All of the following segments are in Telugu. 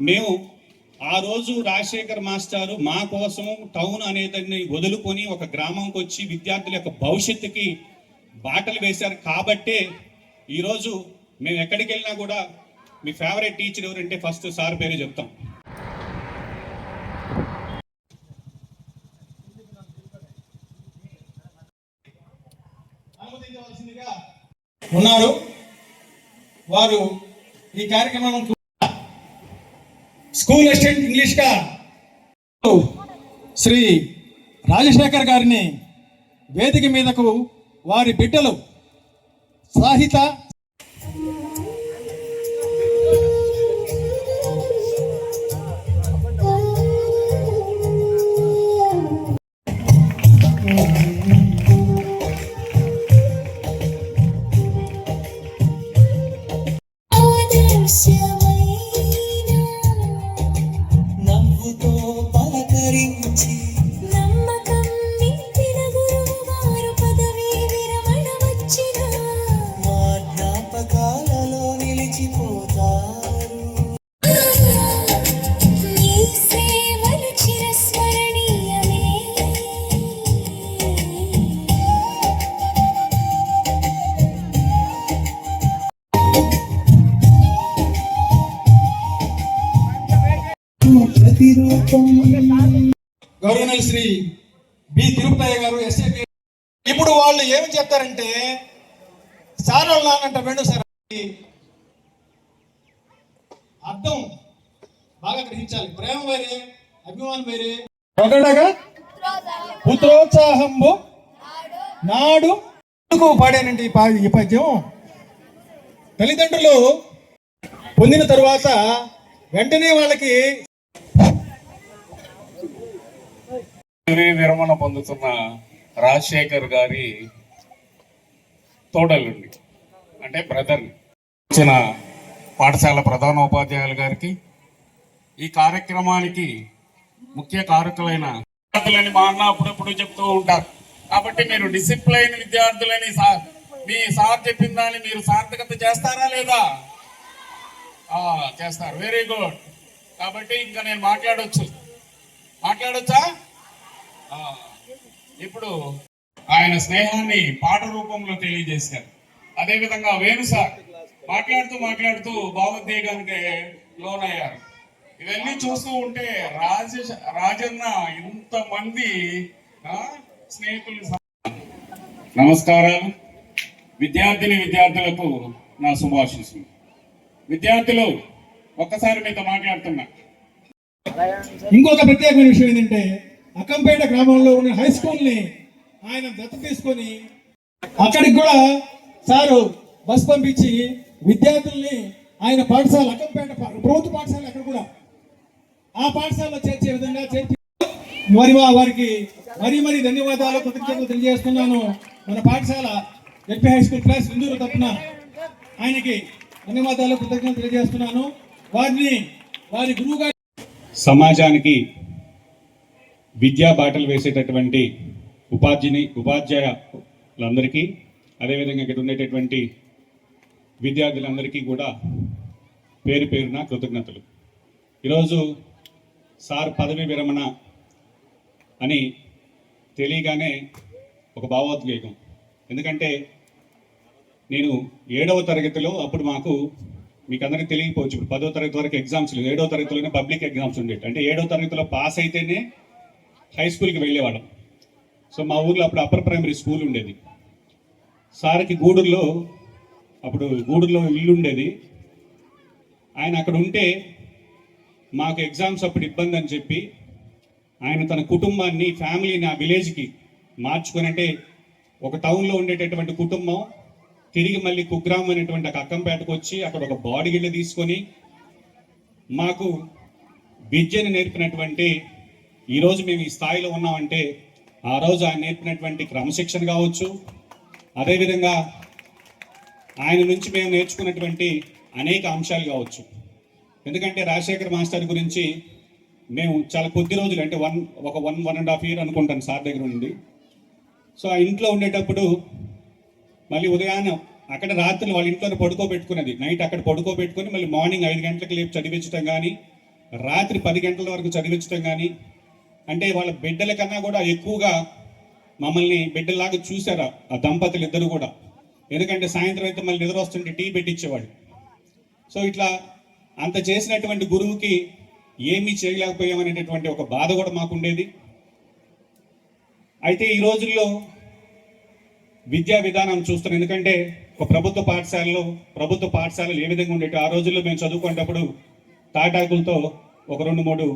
మేము ఆ రోజు రాజశేఖర్ మాస్టారు మా కోసం టౌన్ అనేదాన్ని వదులుకొని ఒక గ్రామంకి వచ్చి విద్యార్థుల యొక్క భవిష్యత్తుకి బాటలు వేశారు. కాబట్టే ఈరోజు మేము ఎక్కడికి వెళ్ళినా కూడా మీ ఫేవరెట్ టీచర్ ఎవరంటే ఫస్ట్ సార్ పేరే చెప్తాం. ఉన్నారు వారు ఈ కార్యక్రమం స్కూల్ అసిస్టెంట్ ఇంగ్లీష్ గా శ్రీ రాజశేఖర్ గారిని వేదిక మీదకు వారి బిడ్డలు సాహిత నవ్వుతో పలకరించి నమ్మకం నింపిన గురువుగారు పదవీ విరమణ వచ్చిన మా జ్ఞాపకాలలో నిలిచిపోతారు. నీ సేవలు చిరస్మరణీయమే. గౌరవనీయులు శ్రీ బి తిరుపతయ్య గారు ఎస్ఏపీ. ఇప్పుడు వాళ్ళు ఏమి చెప్తారంటే సార్ వాళ్ళు నాన్నంట వెండు సార్ అర్థం బాగా గ్రహించాలి. ప్రేమ వేరే, అభిమానం వేరే. ఒకటగా పుత్రోత్సాహంబు నాడు పాడానండి ఈ పద్యం. తల్లిదండ్రులు పొందిన తరువాత వెంటనే వాళ్ళకి విరమణ పొందుతున్న రాజశేఖర్ గారి తోడలుండి అంటే బ్రదర్ని ఇచ్చిన పాఠశాల ప్రధానోపాధ్యాయులు గారికి, ఈ కార్యక్రమానికి ముఖ్య కారకులైన విద్యార్థులని మా అన్న అప్పుడప్పుడు చెప్తూ ఉంటారు. కాబట్టి మీరు డిసిప్లైన్ విద్యార్థులని మీ సార్ చెప్పిన దాన్ని మీరు సార్థకత చేస్తారా లేదా? చేస్తారు. Very good. కాబట్టి ఇంకా నేను మాట్లాడొచ్చా? ఇప్పుడు ఆయన స్నేహాన్ని పాట రూపంలో తెలియజేశారు. అదేవిధంగా వేణు సార్ మాట్లాడుతూ భావోద్వేగానికి లోనయ్యారు. ఇవన్నీ చూస్తూ ఉంటే రాజన్న ఇంతమంది స్నేహితులు. నమస్కారాలు. విద్యార్థులకు నా శుభాశీస్సులు. విద్యార్థులు ఒక్కసారి మీతో మాట్లాడుతున్నా. ఇంకొక ప్రత్యేకమైన విషయం ఏంటంటే అక్కంపేట గ్రామంలో ఉన్న హై స్కూల్ ని ఆయన దత్తత తీసుకొని అక్కడికి కూడా సారు బస్ పంపించి విద్యార్థుల్ని ఆయన పాఠశాల అక్కంపేట ప్రభుత్వ పాఠశాల అక్కడ కూడా ఆ పాఠశాలలో చేర్చే విధంగా చేర్చి వారికి మరీ ధన్యవాదాలు, కృతజ్ఞతలు తెలియజేస్తున్నాను. మన పాఠశాల LP high school class Indur తరఫున ఆయనకి ధన్యవాదాలు, కృతజ్ఞతలు తెలియజేస్తున్నాను. వారి గురువుగా సమాజానికి విద్యా బాటలు వేసేటటువంటి ఉపాధ్యాయులందరికీ, అదేవిధంగా ఇక్కడ ఉండేటటువంటి విద్యార్థులందరికీ కూడా పేరు పేరున కృతజ్ఞతలు. ఈరోజు సార్ పదవి విరమణ అని తెలియగానే ఒక భావోద్వేగం. ఎందుకంటే నేను 7వ తరగతిలో అప్పుడు మీకు అందరికీ తెలియకపోవచ్చు, ఇప్పుడు 10వ తరగతి వరకు ఎగ్జామ్స్ లేదు, 7వ తరగతిలోనే పబ్లిక్ ఎగ్జామ్స్ ఉండేవి. అంటే 7వ తరగతిలో పాస్ అయితేనే హై స్కూల్కి వెళ్ళేవాళ్ళం. సో మా ఊర్లో అప్పుడు అప్పర్ ప్రైమరీ స్కూల్ ఉండేది. సార్కి గూడూరులో ఇల్లు ఉండేది. ఆయన అక్కడ ఉంటే మాకు ఎగ్జామ్స్ అప్పుడు ఇబ్బంది అని చెప్పి ఆయన తన కుటుంబాన్ని, ఫ్యామిలీని ఆ విలేజ్కి మార్చుకొని, అంటే ఒక టౌన్లో ఉండేటటువంటి కుటుంబం తిరిగి మళ్ళీ కుగ్రామం అనేటువంటి అక్కంపేటకు వచ్చి అక్కడ ఒక బాడీగిళ్ళ తీసుకొని మాకు విద్యను నేర్పినటువంటి, ఈరోజు మేము ఈ స్థాయిలో ఉన్నామంటే ఆ రోజు ఆయన నేర్పినటువంటి క్రమశిక్షణ కావచ్చు, అదేవిధంగా ఆయన నుంచి మేము నేర్చుకున్నటువంటి అనేక అంశాలు కావచ్చు. ఎందుకంటే రాజశేఖర్ మాస్టర్ గురించి మేము చాలా కొద్ది రోజులు, అంటే ఒక 1.5 year అనుకుంటాను సార్ దగ్గర ఉండి. సో ఆ ఇంట్లో ఉండేటప్పుడు మళ్ళీ ఉదయాన్నే అక్కడ రాత్రులు వాళ్ళ ఇంట్లోనే పడుకోబెట్టుకున్నది, నైట్ అక్కడ పడుకోబెట్టుకొని మళ్ళీ మార్నింగ్ 5 గంటలకు లేపు చదివించడం కానీ, రాత్రి 10 గంటల వరకు చదివించడం కానీ, అంటే వాళ్ళ బిడ్డల కన్నా కూడా ఎక్కువగా మమ్మల్ని బిడ్డలాగా చూశారు ఆ దంపతులు ఇద్దరు కూడా. ఎందుకంటే సాయంత్రం అయితే మళ్ళీ నిద్ర వస్తుంటే టీ పెట్టించేవాడు. సో ఇట్లా అంత చేసినటువంటి గురువుకి ఏమీ చేయలేకపోయామనేటటువంటి ఒక బాధ కూడా మాకుండేది. అయితే ఈ రోజుల్లో విద్యా విధానం చూస్తున్నాం. ఎందుకంటే ఒక ప్రభుత్వ పాఠశాలలు ఏ విధంగా ఉండేవి, ఆ రోజుల్లో మేము చదువుకునేటప్పుడు తాటాకులతో ఒక 2-3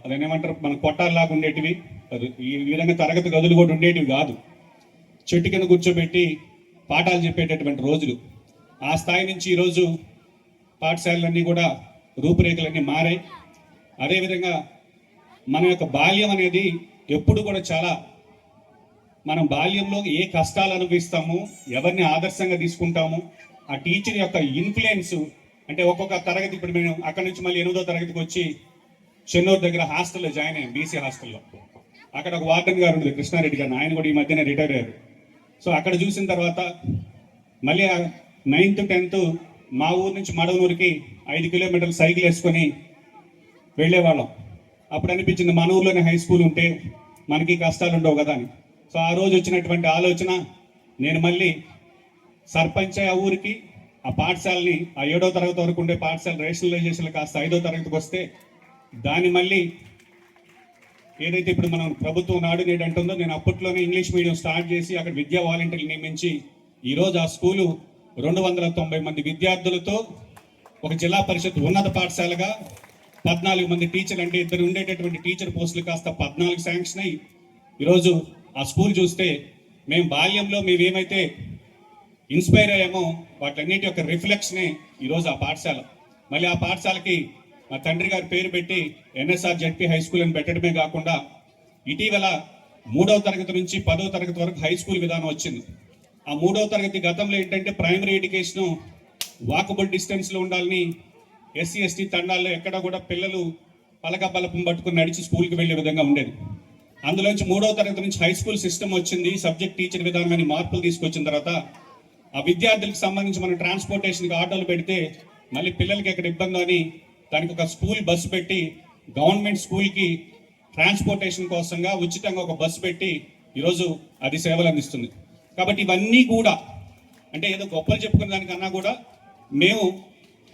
అదేమంటారు మన కొట్టాల్లాగా ఉండేటివి. ఈ విధంగా తరగతి గదులు కూడా ఉండేటివి కాదు. చెట్టు కింద కూర్చోబెట్టి పాఠాలు చెప్పేటటువంటి రోజులు. ఆ స్థాయి నుంచి ఈరోజు పాఠశాలలన్నీ కూడా రూపురేఖలన్నీ మారాయి. అదేవిధంగా మన యొక్క బాల్యం అనేది ఎప్పుడు కూడా చాలా, మనం బాల్యంలో ఏ కష్టాలు అనుభవిస్తాము, ఎవరిని ఆదర్శంగా తీసుకుంటాము, ఆ టీచర్ యొక్క ఇన్ఫ్లుయెన్స్, అంటే ఒక్కొక్క తరగతి, ఇప్పుడు మేము అక్కడ నుంచి మళ్ళీ 8వ తరగతికి వచ్చి చెన్నూరు దగ్గర హాస్టల్లో జాయిన్ అయ్యాం, బీసీ హాస్టల్లో. అక్కడ ఒక వార్డెన్ గారు ఉంది, కృష్ణారెడ్డి గారు, ఆయన కూడా ఈ మధ్యనే రిటైర్ అయ్యారు. సో అక్కడ చూసిన తర్వాత మళ్ళీ 9th 10th మా ఊరు నుంచి మడవనూరుకి 5 కిలోమీటర్లు సైకిల్ వేసుకొని వెళ్ళేవాళ్ళం. అప్పుడు అనిపించింది మన ఊర్లోనే హై స్కూల్ ఉంటే మనకి కష్టాలు ఉండవు కదా అని. సో ఆ రోజు వచ్చినటువంటి ఆలోచన, నేను మళ్ళీ సర్పంచ్ ఆ ఊరికి, ఆ పాఠశాలని, ఆ 7వ తరగతి వరకు ఉండే పాఠశాల రేషనలైజేషన్ కాస్త 5వ తరగతికి వస్తే దాన్ని మళ్ళీ ఏదైతే ఇప్పుడు మనం ప్రభుత్వం నాడు నేడు అంటుందో, నేను అప్పట్లోనే ఇంగ్లీష్ మీడియం స్టార్ట్ చేసి అక్కడ విద్యా వాలంటీర్లు నియమించి ఈరోజు ఆ స్కూలు 290 మంది విద్యార్థులతో ఒక జిల్లా పరిషత్ ఉన్నత పాఠశాలగా 14 మంది టీచర్లు, అంటే 2 ఉండేటటువంటి టీచర్ పోస్టులు కాస్త 14 శాంక్షన్ అయ్యి ఈరోజు ఆ స్కూల్ చూస్తే మేము బాల్యంలో మేమేమైతే ఇన్స్పైర్ అయ్యామో వాటన్నిటి యొక్క రిఫ్లెక్షనే ఈరోజు ఆ పాఠశాల. మళ్ళీ ఆ పాఠశాలకి మా తండ్రి గారి పేరు పెట్టి ఎన్ఎస్ఆర్ జెడ్పీ హై స్కూల్ అని పెట్టడమే కాకుండా ఇటీవల 3వ తరగతి నుంచి 10వ తరగతి వరకు హై స్కూల్ విధానం వచ్చింది. ఆ 3వ తరగతి గతంలో ఏంటంటే ప్రైమరీ ఎడ్యుకేషను వాకబుల్ డిస్టెన్స్లో ఉండాలని ఎస్సీ ఎస్టీ తండాల్లో ఎక్కడ కూడా పిల్లలు పలకబలపం పట్టుకుని నడిచి స్కూల్కి వెళ్ళే విధంగా ఉండేది. అందులోంచి 3వ తరగతి నుంచి హై స్కూల్ సిస్టమ్ వచ్చింది. సబ్జెక్ట్ టీచర్ విధానం అని మార్పులు తీసుకొచ్చిన తర్వాత ఆ విద్యార్థులకు సంబంధించి మనం ట్రాన్స్పోర్టేషన్కి ఆటోలు పెడితే మళ్ళీ పిల్లలకి ఎక్కడ ఇబ్బంది అని దానికి ఒక స్కూల్ బస్సు పెట్టి గవర్నమెంట్ స్కూల్కి ట్రాన్స్పోర్టేషన్ కోసంగా ఉచితంగా ఒక బస్సు పెట్టి ఈరోజు అది సేవలు అందిస్తుంది. కాబట్టి ఇవన్నీ కూడా అంటే ఏదో గొప్పలు చెప్పుకునే దానికన్నా కూడా మేము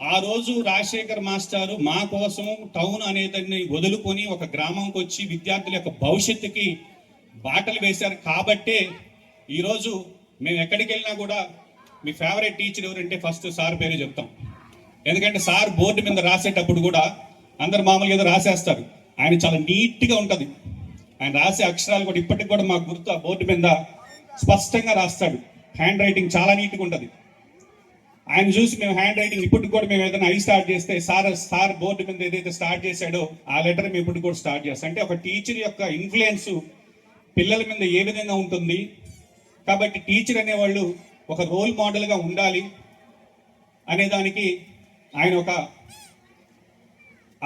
ఆ రోజు రాజశేఖర్ మాస్టారు మా కోసం టౌన్ అనేదాన్ని వదులుకొని ఒక గ్రామంకి వచ్చి విద్యార్థుల యొక్క భవిష్యత్తుకి బాటలు వేశారు. కాబట్టే ఈరోజు మేము ఎక్కడికి వెళ్ళినా కూడా మీ ఫేవరెట్ టీచర్ ఎవరంటే ఫస్ట్ సార్ పేరే చెప్తాం. ఎందుకంటే సార్ బోర్డు మీద రాసేటప్పుడు కూడా అందరు మామూలుగా ఏదో రాసేస్తారు, ఆయన చాలా నీట్గా ఉంటుంది. ఆయన రాసే అక్షరాలు కూడా ఇప్పటికి కూడా మాకు గుర్తు, ఆ బోర్డు మీద స్పష్టంగా రాస్తాడు. హ్యాండ్ రైటింగ్ చాలా నీట్గా ఉంటుంది. ఆయన చూసి మేము హ్యాండ్ రైటింగ్ ఇప్పటికి కూడా మేము ఏదైనా స్టార్ట్ చేస్తే సార్ బోర్డు మీద ఏదైతే స్టార్ట్ చేశాడో ఆ లెటర్ మేము ఇప్పటికి కూడా స్టార్ట్ చేస్తాం. అంటే ఒక టీచర్ యొక్క ఇన్ఫ్లుయెన్స్ పిల్లల మీద ఏ విధంగా ఉంటుంది. కాబట్టి టీచర్ అనేవాళ్ళు ఒక రోల్ మోడల్గా ఉండాలి అనేదానికి ఆయన ఒక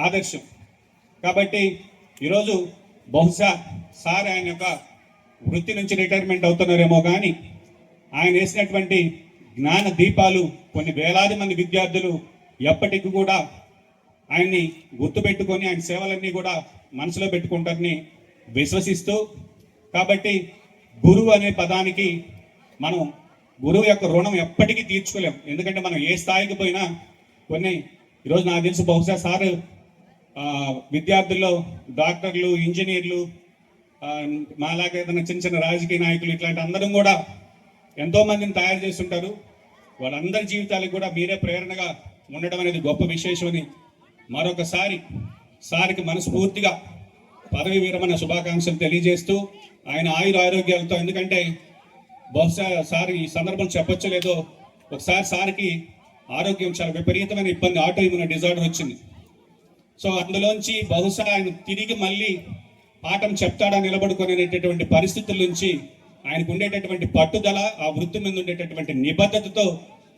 ఆదర్శం. కాబట్టి ఈరోజు బహుశా సార్ ఆయన యొక్క వృత్తి నుంచి రిటైర్మెంట్ అవుతున్నారేమో కానీ ఆయన వేసినటువంటి జ్ఞాన దీపాలు కొన్ని వేలాది మంది విద్యార్థులు ఎప్పటికీ కూడా ఆయన్ని గుర్తుపెట్టుకొని ఆయన సేవలన్నీ కూడా మనసులో పెట్టుకుంటారని విశ్వసిస్తూ, కాబట్టి గురువు అనే పదానికి మనం గురువు యొక్క రుణం ఎప్పటికీ తీర్చుకోలేం. ఎందుకంటే మనం ఏ స్థాయికి పోయినా కొన్ని ఈరోజు నాకు తెలుసు బహుశా సార్ విద్యార్థుల్లో డాక్టర్లు, ఇంజనీర్లు, మాలాగా ఏదైనా చిన్న చిన్న రాజకీయ నాయకులు ఇట్లాంటి అందరం కూడా ఎంతోమందిని తయారు చేస్తుంటారు. వాళ్ళందరి జీవితాలకు కూడా మీరే ప్రేరణగా ఉండడం అనేది గొప్ప విశేషమని మరొకసారి సార్కి మనస్ఫూర్తిగా పదవి విరమణ శుభాకాంక్షలు తెలియజేస్తూ ఆయన ఆరోగ్యాలతో, ఎందుకంటే బహుశా సార్ ఈ సందర్భం చెప్పొచ్చో లేదో, ఒకసారి సార్కి ఆరోగ్యం చాలా విపరీతమైన ఇబ్బంది, ఆటో ఇమ్యూన్ డిజార్డర్ వచ్చింది. సో అందులోంచి బహుశా ఆయన తిరిగి మళ్ళీ పాఠం చెప్తాడా నిలబడుకునేటటువంటి పరిస్థితుల నుంచి ఆయనకు ఉండేటటువంటి పట్టుదల, ఆ వృత్తి మీద ఉండేటటువంటి నిబద్ధతతో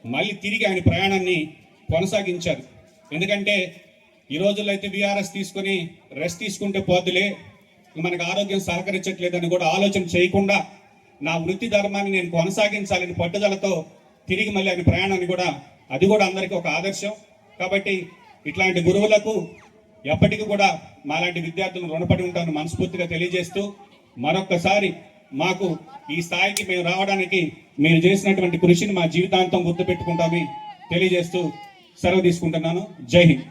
మళ్ళీ తిరిగి ఆయన ప్రయాణాన్ని కొనసాగించారు. ఎందుకంటే ఈ రోజుల్లో అయితే విఆర్ఎస్ తీసుకొని రెస్ట్ తీసుకుంటే పోతులే, మనకు ఆరోగ్యం సహకరించట్లేదని కూడా ఆలోచన చేయకుండా నా వృత్తి ధర్మాన్ని నేను కొనసాగించాలని పట్టుదలతో తిరిగి మళ్ళీ ఆయన ప్రయాణాన్ని కూడా, అది కూడా అందరికీ ఒక ఆదర్శం. కాబట్టి ఇట్లాంటి గురువులకు ఎప్పటికీ కూడా మాలాంటి విద్యార్థులను రుణపడి ఉంటాను మనస్ఫూర్తిగా తెలియజేస్తూ మరొక్కసారి మాకు ఈ స్థాయికి మేము రావడానికి మీరు చేసినటువంటి కృషిని మా జీవితాంతం గుర్తుపెట్టుకుంటామని తెలియజేస్తూ సెలవు తీసుకుంటున్నాను. జై హింద్.